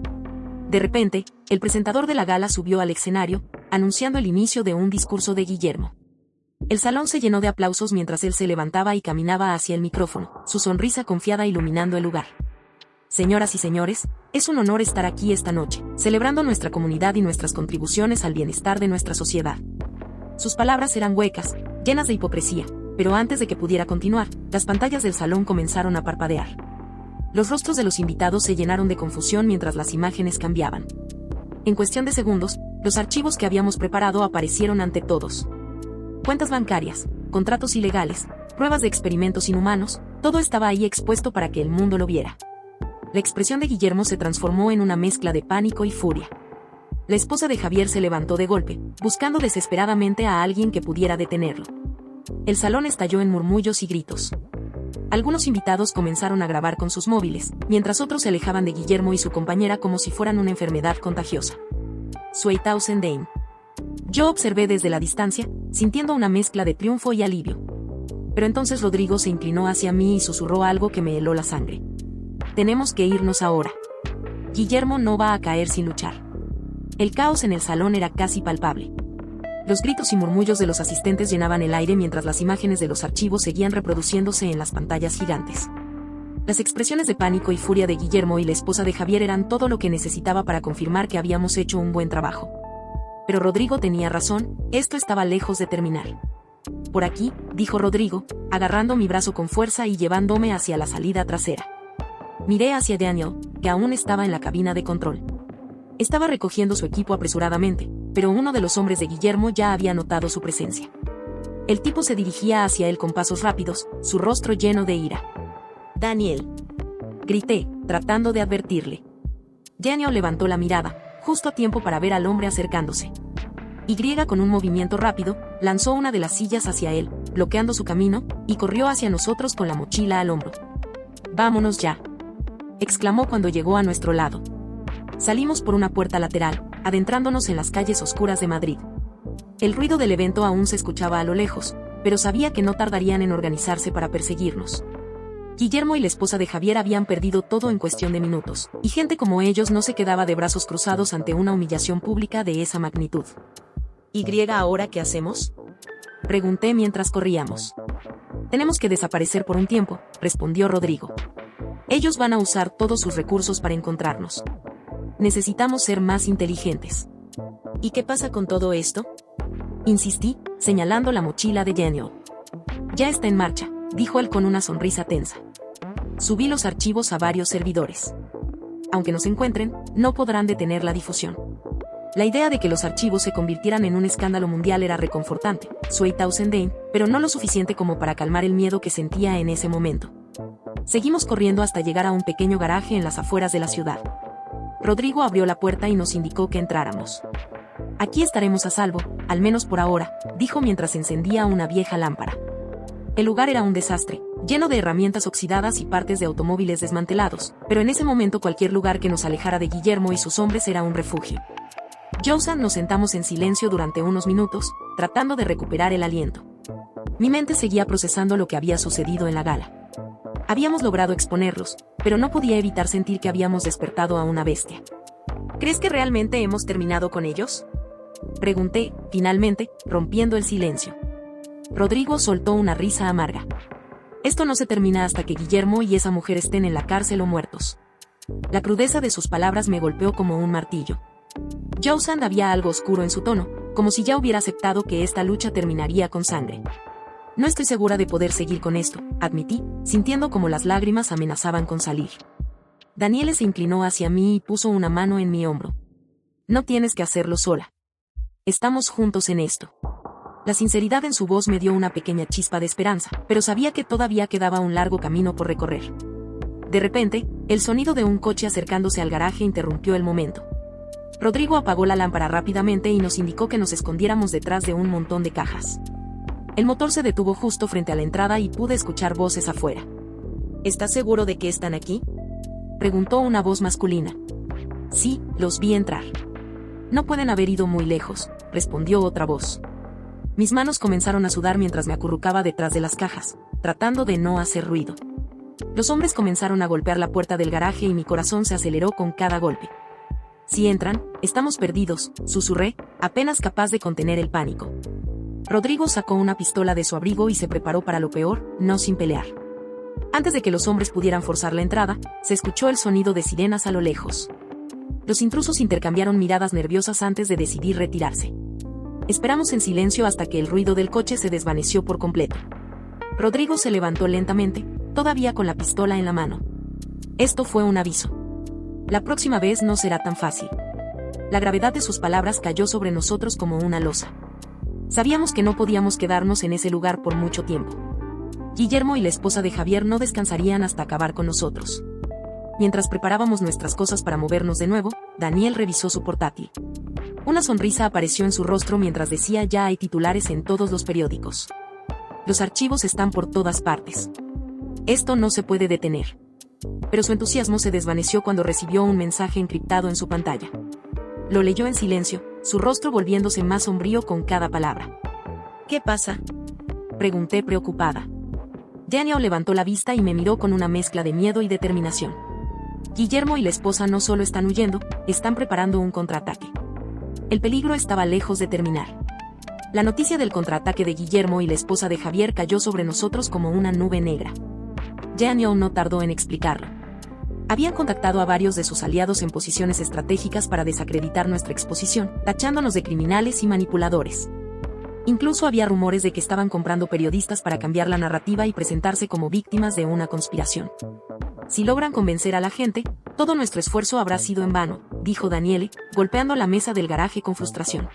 Speaker 1: De repente, el presentador de la gala subió al escenario, anunciando el inicio de un discurso de Guillermo. El salón se llenó de aplausos mientras él se levantaba y caminaba hacia el micrófono, su sonrisa confiada iluminando el lugar. Señoras y señores, es un honor estar aquí esta noche, celebrando nuestra comunidad y nuestras contribuciones al bienestar de nuestra sociedad. Sus palabras eran huecas, llenas de hipocresía, pero antes de que pudiera continuar, las pantallas del salón comenzaron a parpadear. Los rostros de los invitados se llenaron de confusión mientras las imágenes cambiaban. En cuestión de segundos, los archivos que habíamos preparado aparecieron ante todos. Cuentas bancarias, contratos ilegales, pruebas de experimentos inhumanos, todo estaba ahí expuesto para que el mundo lo viera. La expresión de Guillermo se transformó en una mezcla de pánico y furia. La esposa de Javier se levantó de golpe, buscando desesperadamente a alguien que pudiera detenerlo. El salón estalló en murmullos y gritos. Algunos invitados comenzaron a grabar con sus móviles, mientras otros se alejaban de Guillermo y su compañera como si fueran una enfermedad contagiosa. 2010. Yo observé desde la distancia, sintiendo una mezcla de triunfo y alivio. Pero entonces Rodrigo se inclinó hacia mí y susurró algo que me heló la sangre. Tenemos que irnos ahora. Guillermo no va a caer sin luchar. El caos en el salón era casi palpable. Los gritos y murmullos de los asistentes llenaban el aire mientras las imágenes de los archivos seguían reproduciéndose en las pantallas gigantes. Las expresiones de pánico y furia de Guillermo y la esposa de Javier eran todo lo que necesitaba para confirmar que habíamos hecho un buen trabajo. Pero Rodrigo tenía razón, esto estaba lejos de terminar. Por aquí, dijo Rodrigo, agarrando mi brazo con fuerza y llevándome hacia la salida trasera. Miré hacia Daniel, que aún estaba en la cabina de control. Estaba recogiendo su equipo apresuradamente, pero uno de los hombres de Guillermo ya había notado su presencia. El tipo se dirigía hacia él con pasos rápidos, su rostro lleno de ira. «Daniel», grité, tratando de advertirle. Daniel levantó la mirada, justo a tiempo para ver al hombre acercándose. Con un movimiento rápido, lanzó una de las sillas hacia él, bloqueando su camino, y corrió hacia nosotros con la mochila al hombro. «Vámonos ya», exclamó cuando llegó a nuestro lado. Salimos por una puerta lateral, adentrándonos en las calles oscuras de Madrid. El ruido del evento aún se escuchaba a lo lejos, pero sabía que no tardarían en organizarse para perseguirnos. Guillermo y la esposa de Javier habían perdido todo en cuestión de minutos, y gente como ellos no se quedaba de brazos cruzados ante una humillación pública de esa magnitud. «¿Y ahora qué hacemos?», pregunté mientras corríamos. «Tenemos que desaparecer por un tiempo», respondió Rodrigo. «Ellos van a usar todos sus recursos para encontrarnos. Necesitamos ser más inteligentes». «¿Y qué pasa con todo esto?», insistí, señalando la mochila de Daniel. «Ya está en marcha», dijo él con una sonrisa tensa. «Subí los archivos a varios servidores. Aunque nos encuentren, no podrán detener la difusión». La idea de que los archivos se convirtieran en un escándalo mundial era reconfortante, 2010, pero no lo suficiente como para calmar el miedo que sentía en ese momento. Seguimos corriendo hasta llegar a un pequeño garaje en las afueras de la ciudad. Rodrigo abrió la puerta y nos indicó que entráramos. «Aquí estaremos a salvo, al menos por ahora», dijo mientras encendía una vieja lámpara. El lugar era un desastre, lleno de herramientas oxidadas y partes de automóviles desmantelados, pero en ese momento cualquier lugar que nos alejara de Guillermo y sus hombres era un refugio. Nos sentamos en silencio durante unos minutos, tratando de recuperar el aliento. Mi mente seguía procesando lo que había sucedido en la gala. Habíamos logrado exponerlos, pero no podía evitar sentir que habíamos despertado a una bestia. «¿Crees que realmente hemos terminado con ellos?», pregunté, finalmente, rompiendo el silencio. Rodrigo soltó una risa amarga. «Esto no se termina hasta que Guillermo y esa mujer estén en la cárcel o muertos». La crudeza de sus palabras me golpeó como un martillo. Había algo oscuro en su tono, como si ya hubiera aceptado que esta lucha terminaría con sangre. «No estoy segura de poder seguir con esto», admití, sintiendo como las lágrimas amenazaban con salir. Daniel se inclinó hacia mí y puso una mano en mi hombro. «No tienes que hacerlo sola. Estamos juntos en esto». La sinceridad en su voz me dio una pequeña chispa de esperanza, pero sabía que todavía quedaba un largo camino por recorrer. De repente, el sonido de un coche acercándose al garaje interrumpió el momento. Rodrigo apagó la lámpara rápidamente y nos indicó que nos escondiéramos detrás de un montón de cajas. El motor se detuvo justo frente a la entrada y pude escuchar voces afuera. «¿Estás seguro de que están aquí?», preguntó una voz masculina. «Sí, los vi entrar». «No pueden haber ido muy lejos», respondió otra voz. Mis manos comenzaron a sudar mientras me acurrucaba detrás de las cajas, tratando de no hacer ruido. Los hombres comenzaron a golpear la puerta del garaje y mi corazón se aceleró con cada golpe. «Si entran, estamos perdidos», susurré, apenas capaz de contener el pánico. Rodrigo sacó una pistola de su abrigo y se preparó para lo peor, no sin pelear. Antes de que los hombres pudieran forzar la entrada, se escuchó el sonido de sirenas a lo lejos. Los intrusos intercambiaron miradas nerviosas antes de decidir retirarse. Esperamos en silencio hasta que el ruido del coche se desvaneció por completo. Rodrigo se levantó lentamente, todavía con la pistola en la mano. Esto fue un aviso. La próxima vez no será tan fácil. La gravedad de sus palabras cayó sobre nosotros como una losa. Sabíamos que no podíamos quedarnos en ese lugar por mucho tiempo. Guillermo y la esposa de Javier no descansarían hasta acabar con nosotros. Mientras preparábamos nuestras cosas para movernos de nuevo, Daniel revisó su portátil. Una sonrisa apareció en su rostro mientras decía: «Ya hay titulares en todos los periódicos». Los archivos están por todas partes. Esto no se puede detener. Pero su entusiasmo se desvaneció cuando recibió un mensaje encriptado en su pantalla. Lo leyó en silencio, su rostro volviéndose más sombrío con cada palabra. ¿Qué pasa?, pregunté preocupada. Daniel levantó la vista y me miró con una mezcla de miedo y determinación. Guillermo y la esposa no solo están huyendo, están preparando un contraataque. El peligro estaba lejos de terminar. La noticia del contraataque de Guillermo y la esposa de Javier cayó sobre nosotros como una nube negra. Daniel no tardó en explicarlo. Habían contactado a varios de sus aliados en posiciones estratégicas para desacreditar nuestra exposición, tachándonos de criminales y manipuladores. Incluso había rumores de que estaban comprando periodistas para cambiar la narrativa y presentarse como víctimas de una conspiración. Si logran convencer a la gente, todo nuestro esfuerzo habrá sido en vano, dijo Daniele, golpeando la mesa del garaje con frustración.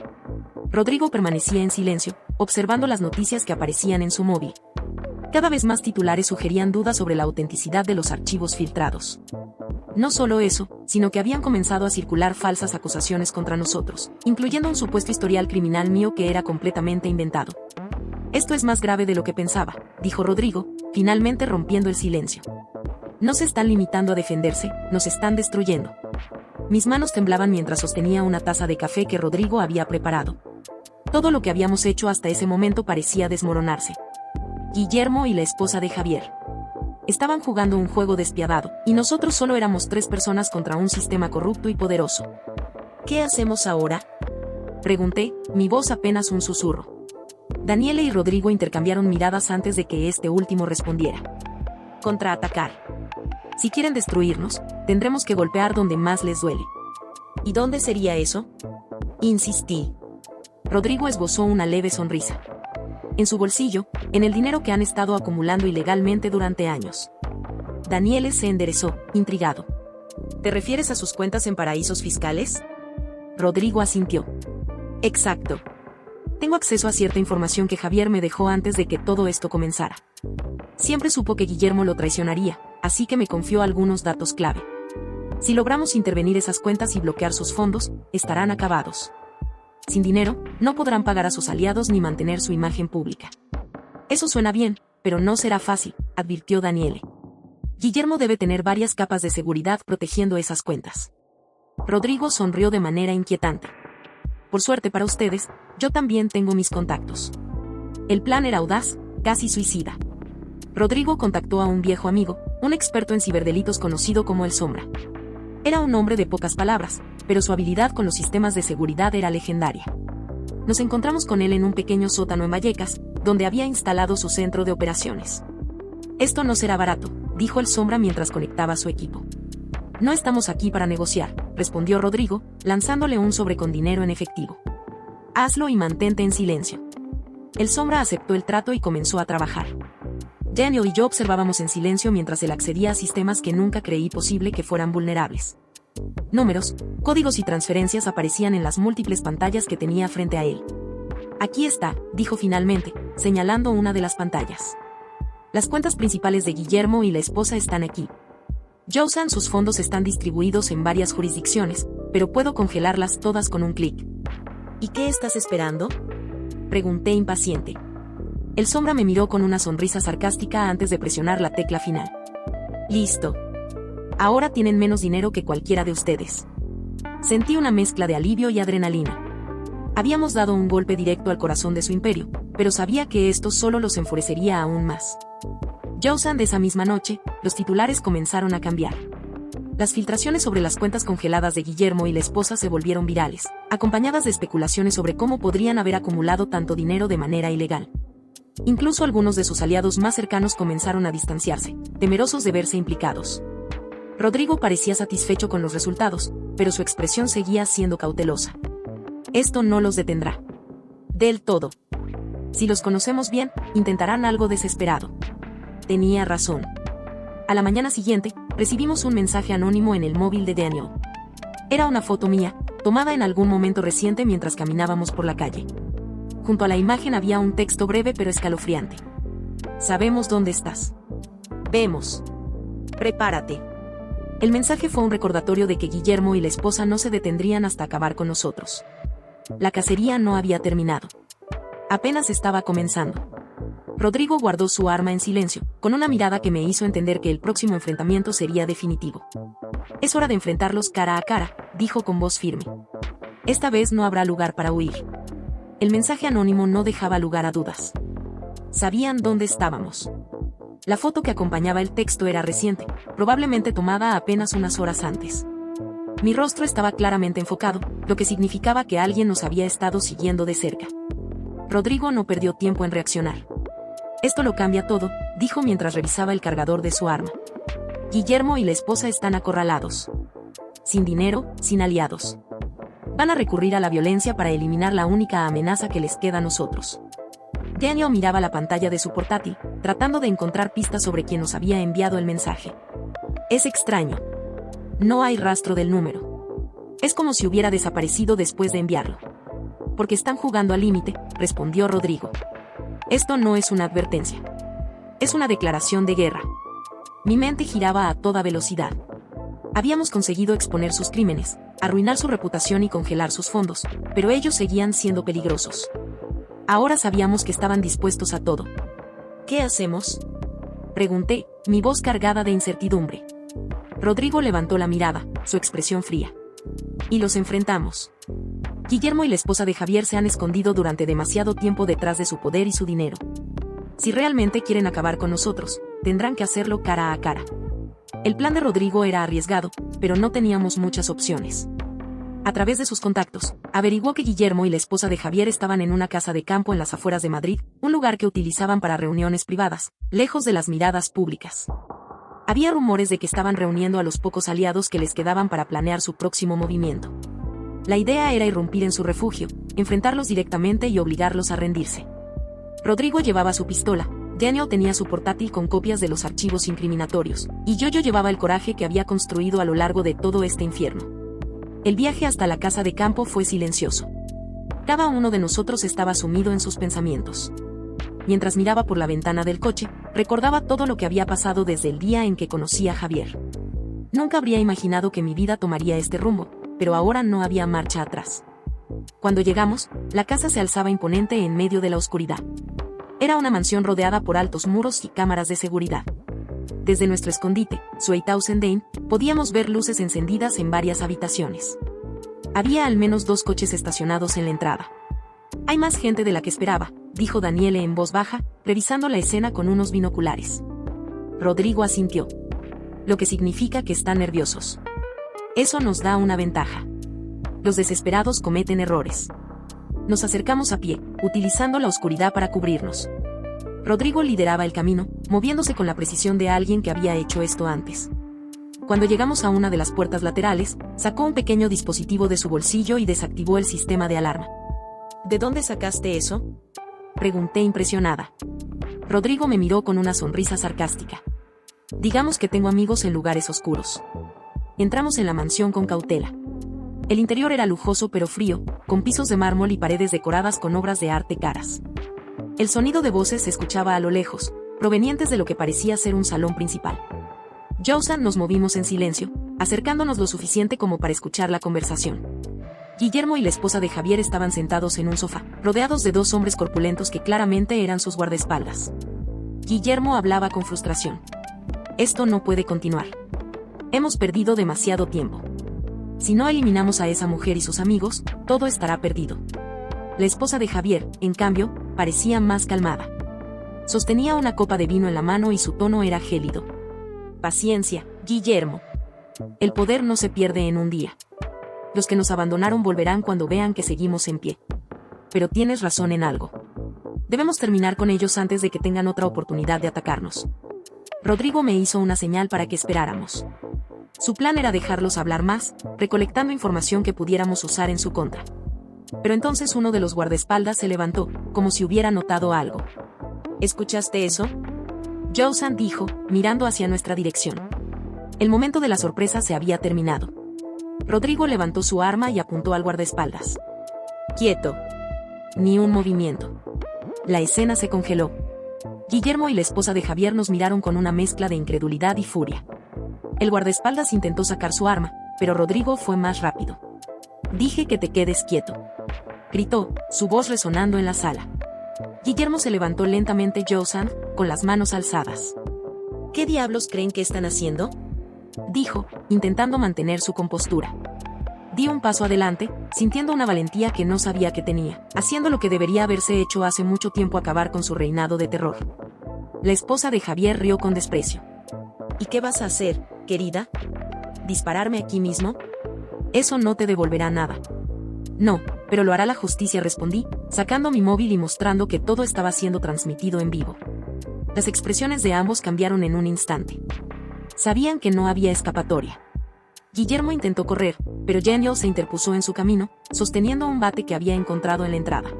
Speaker 1: Rodrigo permanecía en silencio, observando las noticias que aparecían en su móvil. Cada vez más titulares sugerían dudas sobre la autenticidad de los archivos filtrados. No solo eso, sino que habían comenzado a circular falsas acusaciones contra nosotros, incluyendo un supuesto historial criminal mío que era completamente inventado. Esto es más grave de lo que pensaba, dijo Rodrigo, finalmente rompiendo el silencio. No se están limitando a defenderse, nos están destruyendo. Mis manos temblaban mientras sostenía una taza de café que Rodrigo había preparado. Todo lo que habíamos hecho hasta ese momento parecía desmoronarse. Guillermo y la esposa de Javier estaban jugando un juego despiadado, y nosotros solo éramos 3 personas contra un sistema corrupto y poderoso. ¿Qué hacemos ahora?, pregunté, mi voz apenas un susurro. Daniele y Rodrigo intercambiaron miradas antes de que este último respondiera. Contraatacar. Si quieren destruirnos, tendremos que golpear donde más les duele. ¿Y dónde sería eso?, insistí. Rodrigo esbozó una leve sonrisa. En su bolsillo, en el dinero que han estado acumulando ilegalmente durante años. Daniele se enderezó, intrigado. ¿Te refieres a sus cuentas en paraísos fiscales?, Rodrigo asintió. Exacto. Tengo acceso a cierta información que Javier me dejó antes de que todo esto comenzara. Siempre supo que Guillermo lo traicionaría, así que me confió algunos datos clave. Si logramos intervenir esas cuentas y bloquear sus fondos, estarán acabados. Sin dinero, no podrán pagar a sus aliados ni mantener su imagen pública. Eso suena bien, pero no será fácil, advirtió Daniele. Guillermo debe tener varias capas de seguridad protegiendo esas cuentas. Rodrigo sonrió de manera inquietante. Por suerte para ustedes, yo también tengo mis contactos. El plan era audaz, casi suicida. Rodrigo contactó a un viejo amigo, un experto en ciberdelitos conocido como El Sombra. Era un hombre de pocas palabras, pero su habilidad con los sistemas de seguridad era legendaria. Nos encontramos con él en un pequeño sótano en Vallecas, donde había instalado su centro de operaciones. Esto no será barato, dijo El Sombra mientras conectaba su equipo. No estamos aquí para negociar, respondió Rodrigo, lanzándole un sobre con dinero en efectivo. Hazlo y mantente en silencio. El Sombra aceptó el trato y comenzó a trabajar. Daniel y yo observábamos en silencio mientras él accedía a sistemas que nunca creí posible que fueran vulnerables. Números, códigos y transferencias aparecían en las múltiples pantallas que tenía frente a él. Aquí está, dijo finalmente, señalando una de las pantallas. Las cuentas principales de Guillermo y la esposa están aquí. Josan, sus fondos están distribuidos en varias jurisdicciones, pero puedo congelarlas todas con un clic. ¿Y qué estás esperando?, pregunté impaciente. El Sombra me miró con una sonrisa sarcástica antes de presionar la tecla final. Listo. Ahora tienen menos dinero que cualquiera de ustedes. Sentí una mezcla de alivio y adrenalina. Habíamos dado un golpe directo al corazón de su imperio, pero sabía que esto solo los enfurecería aún más. Josan, de esa misma noche, los titulares comenzaron a cambiar. Las filtraciones sobre las cuentas congeladas de Guillermo y la esposa se volvieron virales, acompañadas de especulaciones sobre cómo podrían haber acumulado tanto dinero de manera ilegal. Incluso algunos de sus aliados más cercanos comenzaron a distanciarse, temerosos de verse implicados. Rodrigo parecía satisfecho con los resultados, pero su expresión seguía siendo cautelosa. Esto no los detendrá. Del todo. Si los conocemos bien, intentarán algo desesperado. Tenía razón. A la mañana siguiente, recibimos un mensaje anónimo en el móvil de Daniel. Era una foto mía, tomada en algún momento reciente mientras caminábamos por la calle. Junto a la imagen había un texto breve pero escalofriante. Sabemos dónde estás. Vemos. Prepárate. El mensaje fue un recordatorio de que Guillermo y la esposa no se detendrían hasta acabar con nosotros. La cacería no había terminado. Apenas estaba comenzando. Rodrigo guardó su arma en silencio, con una mirada que me hizo entender que el próximo enfrentamiento sería definitivo. Es hora de enfrentarlos cara a cara, dijo con voz firme. Esta vez no habrá lugar para huir. El mensaje anónimo no dejaba lugar a dudas. Sabían dónde estábamos. La foto que acompañaba el texto era reciente, probablemente tomada apenas unas horas antes. Mi rostro estaba claramente enfocado, lo que significaba que alguien nos había estado siguiendo de cerca. Rodrigo no perdió tiempo en reaccionar. Esto lo cambia todo, dijo mientras revisaba el cargador de su arma. Guillermo y la esposa están acorralados. Sin dinero, sin aliados. Van a recurrir a la violencia para eliminar la única amenaza que les queda a nosotros. Daniel miraba la pantalla de su portátil, tratando de encontrar pistas sobre quién nos había enviado el mensaje. Es extraño. No hay rastro del número. Es como si hubiera desaparecido después de enviarlo. Porque están jugando al límite, respondió Rodrigo. Esto no es una advertencia. Es una declaración de guerra. Mi mente giraba a toda velocidad. Habíamos conseguido exponer sus crímenes, arruinar su reputación y congelar sus fondos, pero ellos seguían siendo peligrosos. Ahora sabíamos que estaban dispuestos a todo. ¿Qué hacemos?, pregunté, mi voz cargada de incertidumbre. Rodrigo levantó la mirada, su expresión fría. Y los enfrentamos. Guillermo y la esposa de Javier se han escondido durante demasiado tiempo detrás de su poder y su dinero. Si realmente quieren acabar con nosotros, tendrán que hacerlo cara a cara. El plan de Rodrigo era arriesgado, pero no teníamos muchas opciones. A través de sus contactos, averiguó que Guillermo y la esposa de Javier estaban en una casa de campo en las afueras de Madrid, un lugar que utilizaban para reuniones privadas, lejos de las miradas públicas. Había rumores de que estaban reuniendo a los pocos aliados que les quedaban para planear su próximo movimiento. La idea era irrumpir en su refugio, enfrentarlos directamente y obligarlos a rendirse. Rodrigo llevaba su pistola, Daniel tenía su portátil con copias de los archivos incriminatorios, y yo llevaba el coraje que había construido a lo largo de todo este infierno. El viaje hasta la casa de campo fue silencioso. Cada uno de nosotros estaba sumido en sus pensamientos. Mientras miraba por la ventana del coche, recordaba todo lo que había pasado desde el día en que conocí a Javier. Nunca habría imaginado que mi vida tomaría este rumbo, pero ahora no había marcha atrás. Cuando llegamos, la casa se alzaba imponente en medio de la oscuridad. Era una mansión rodeada por altos muros y cámaras de seguridad. Desde nuestro escondite, Zuidhausen, podíamos ver luces encendidas en varias habitaciones. Había al menos 2 coches estacionados en la entrada. Hay más gente de la que esperaba, dijo Daniele en voz baja, revisando la escena con unos binoculares. Rodrigo asintió. Lo que significa que están nerviosos. Eso nos da una ventaja. Los desesperados cometen errores. Nos acercamos a pie, utilizando la oscuridad para cubrirnos. Rodrigo lideraba el camino, moviéndose con la precisión de alguien que había hecho esto antes. Cuando llegamos a una de las puertas laterales, sacó un pequeño dispositivo de su bolsillo y desactivó el sistema de alarma. ¿De dónde sacaste eso?, pregunté impresionada. Rodrigo me miró con una sonrisa sarcástica. Digamos que tengo amigos en lugares oscuros. Entramos en la mansión con cautela. El interior era lujoso pero frío, con pisos de mármol y paredes decoradas con obras de arte caras. El sonido de voces se escuchaba a lo lejos, provenientes de lo que parecía ser un salón principal. Josan nos movimos en silencio, acercándonos lo suficiente como para escuchar la conversación. Guillermo y la esposa de Javier estaban sentados en un sofá, rodeados de 2 hombres corpulentos que claramente eran sus guardaespaldas. Guillermo hablaba con frustración. Esto no puede continuar. Hemos perdido demasiado tiempo. Si no eliminamos a esa mujer y sus amigos, todo estará perdido. La esposa de Javier, en cambio, parecía más calmada. Sostenía una copa de vino en la mano y su tono era gélido. Paciencia, Guillermo. El poder no se pierde en un día. Los que nos abandonaron volverán cuando vean que seguimos en pie. Pero tienes razón en algo. Debemos terminar con ellos antes de que tengan otra oportunidad de atacarnos. Rodrigo me hizo una señal para que esperáramos. Su plan era dejarlos hablar más, recolectando información que pudiéramos usar en su contra. Pero entonces uno de los guardaespaldas se levantó, como si hubiera notado algo. ¿Escuchaste eso?, Josan dijo, mirando hacia nuestra dirección. El momento de la sorpresa se había terminado. Rodrigo levantó su arma y apuntó al guardaespaldas. Quieto. Ni un movimiento. La escena se congeló. Guillermo y la esposa de Javier nos miraron con una mezcla de incredulidad y furia. El guardaespaldas intentó sacar su arma, pero Rodrigo fue más rápido. Dije que te quedes quieto, gritó, su voz resonando en la sala. Guillermo se levantó lentamente Josan, con las manos alzadas. ¿Qué diablos creen que están haciendo?, dijo, intentando mantener su compostura. Di un paso adelante, sintiendo una valentía que no sabía que tenía, haciendo lo que debería haberse hecho hace mucho tiempo: acabar con su reinado de terror. La esposa de Javier rió con desprecio. ¿Y qué vas a hacer, querida? ¿Dispararme aquí mismo? Eso no te devolverá nada. No, pero lo hará la justicia, respondí, sacando mi móvil y mostrando que todo estaba siendo transmitido en vivo. Las expresiones de ambos cambiaron en un instante. Sabían que no había escapatoria. Guillermo intentó correr, pero Daniel se interpuso en su camino, sosteniendo un bate que había encontrado en la entrada.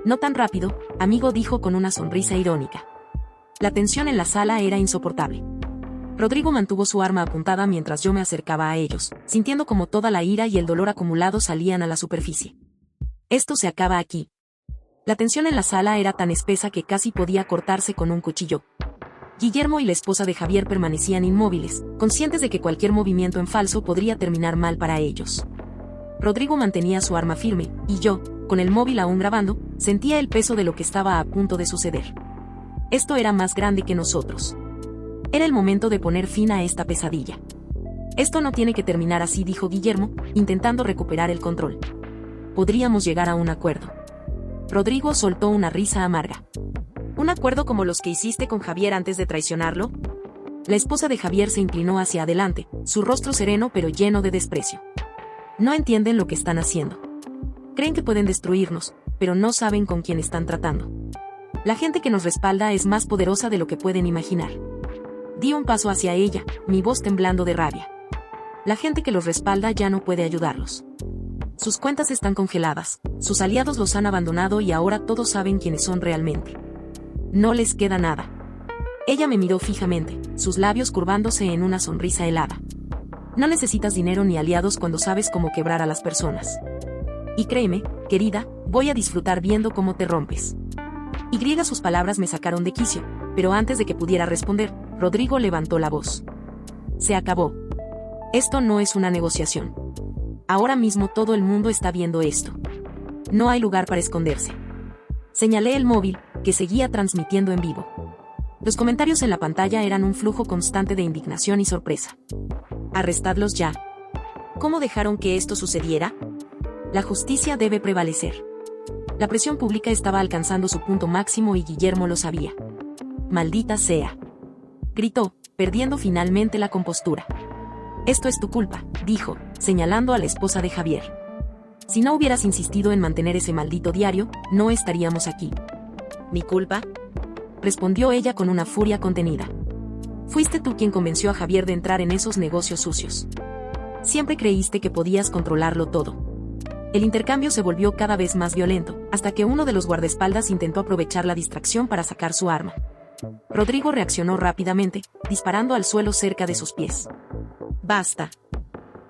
Speaker 1: No tan rápido, amigo, dijo con una sonrisa irónica. La tensión en la sala era insoportable. Rodrigo mantuvo su arma apuntada mientras yo me acercaba a ellos, sintiendo como toda la ira y el dolor acumulado salían a la superficie. Esto se acaba aquí. La tensión en la sala era tan espesa que casi podía cortarse con un cuchillo. Guillermo y la esposa de Javier permanecían inmóviles, conscientes de que cualquier movimiento en falso podría terminar mal para ellos. Rodrigo mantenía su arma firme, y yo, con el móvil aún grabando, sentía el peso de lo que estaba a punto de suceder. Esto era más grande que nosotros. Era el momento de poner fin a esta pesadilla. Esto no tiene que terminar así, dijo Guillermo, intentando recuperar el control. Podríamos llegar a un acuerdo. Rodrigo soltó una risa amarga. ¿Un acuerdo como los que hiciste con Javier antes de traicionarlo? La esposa de Javier se inclinó hacia adelante, su rostro sereno pero lleno de desprecio. No entienden lo que están haciendo. Creen que pueden destruirnos, pero no saben con quién están tratando. La gente que nos respalda es más poderosa de lo que pueden imaginar. Di un paso hacia ella, mi voz temblando de rabia. La gente que los respalda ya no puede ayudarlos. Sus cuentas están congeladas, sus aliados los han abandonado y ahora todos saben quiénes son realmente. No les queda nada. Ella me miró fijamente, sus labios curvándose en una sonrisa helada. No necesitas dinero ni aliados cuando sabes cómo quebrar a las personas. Y créeme, querida, voy a disfrutar viendo cómo te rompes. Sus palabras me sacaron de quicio, pero antes de que pudiera responder, Rodrigo levantó la voz. Se acabó. Esto no es una negociación. Ahora mismo todo el mundo está viendo esto. No hay lugar para esconderse. Señalé el móvil, que seguía transmitiendo en vivo. Los comentarios en la pantalla eran un flujo constante de indignación y sorpresa. Arrestadlos ya. ¿Cómo dejaron que esto sucediera? La justicia debe prevalecer. La presión pública estaba alcanzando su punto máximo y Guillermo lo sabía. Maldita sea. Gritó, perdiendo finalmente la compostura. Esto es tu culpa, dijo, señalando a la esposa de Javier. Si no hubieras insistido en mantener ese maldito diario, no estaríamos aquí. ¿Mi culpa?, respondió ella con una furia contenida. Fuiste tú quien convenció a Javier de entrar en esos negocios sucios. Siempre creíste que podías controlarlo todo. El intercambio se volvió cada vez más violento, hasta que uno de los guardaespaldas intentó aprovechar la distracción para sacar su arma. Rodrigo reaccionó rápidamente, disparando al suelo cerca de sus pies. «¡Basta!»,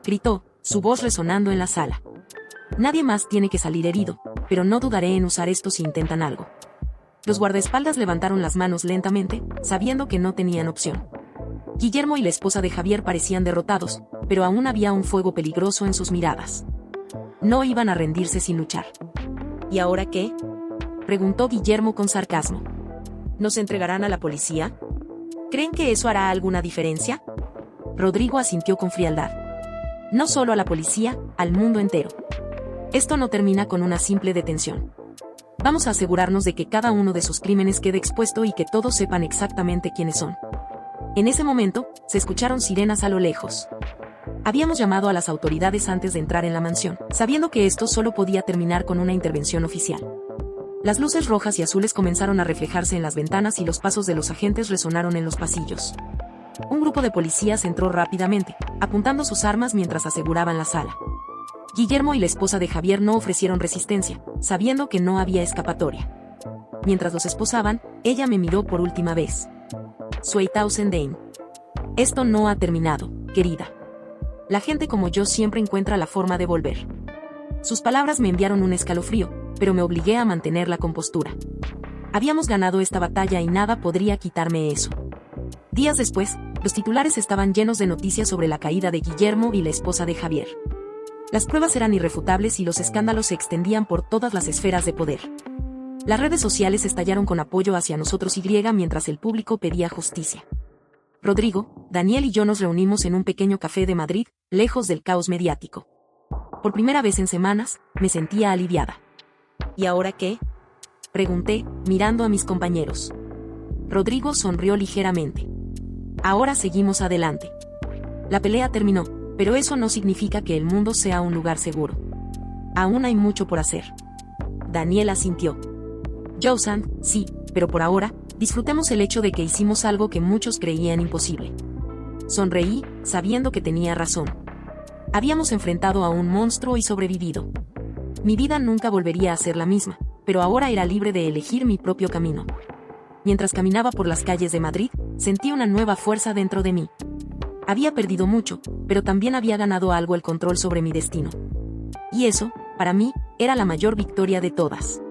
Speaker 1: gritó, su voz resonando en la sala. «Nadie más tiene que salir herido, pero no dudaré en usar esto si intentan algo». Los guardaespaldas levantaron las manos lentamente, sabiendo que no tenían opción. Guillermo y la esposa de Javier parecían derrotados, pero aún había un fuego peligroso en sus miradas. No iban a rendirse sin luchar. ¿Y ahora qué?, preguntó Guillermo con sarcasmo. ¿Nos entregarán a la policía? ¿Creen que eso hará alguna diferencia? Rodrigo asintió con frialdad. No solo a la policía, al mundo entero. Esto no termina con una simple detención. Vamos a asegurarnos de que cada uno de sus crímenes quede expuesto y que todos sepan exactamente quiénes son. En ese momento, se escucharon sirenas a lo lejos. Habíamos llamado a las autoridades antes de entrar en la mansión, sabiendo que esto solo podía terminar con una intervención oficial. Las luces rojas y azules comenzaron a reflejarse en las ventanas y los pasos de los agentes resonaron en los pasillos. Un grupo de policías entró rápidamente, apuntando sus armas mientras aseguraban la sala. Guillermo y la esposa de Javier no ofrecieron resistencia, sabiendo que no había escapatoria. Mientras los esposaban, ella me miró por última vez. «Zweitausendane. Esto no ha terminado, querida. La gente como yo siempre encuentra la forma de volver». Sus palabras me enviaron un escalofrío, pero me obligué a mantener la compostura. Habíamos ganado esta batalla y nada podría quitarme eso. Días después, los titulares estaban llenos de noticias sobre la caída de Guillermo y la esposa de Javier. Las pruebas eran irrefutables y los escándalos se extendían por todas las esferas de poder. Las redes sociales estallaron con apoyo hacia nosotros mientras el público pedía justicia. Rodrigo, Daniel y yo nos reunimos en un pequeño café de Madrid, lejos del caos mediático. Por primera vez en semanas, me sentía aliviada. ¿Y ahora qué?, pregunté, mirando a mis compañeros. Rodrigo sonrió ligeramente. Ahora seguimos adelante. La pelea terminó, pero eso no significa que el mundo sea un lugar seguro. Aún hay mucho por hacer. Daniel asintió. Josan, sí, pero por ahora, disfrutemos el hecho de que hicimos algo que muchos creían imposible. Sonreí, sabiendo que tenía razón. Habíamos enfrentado a un monstruo y sobrevivido. Mi vida nunca volvería a ser la misma, pero ahora era libre de elegir mi propio camino. Mientras caminaba por las calles de Madrid, sentí una nueva fuerza dentro de mí. Había perdido mucho, pero también había ganado algo: el control sobre mi destino. Y eso, para mí, era la mayor victoria de todas.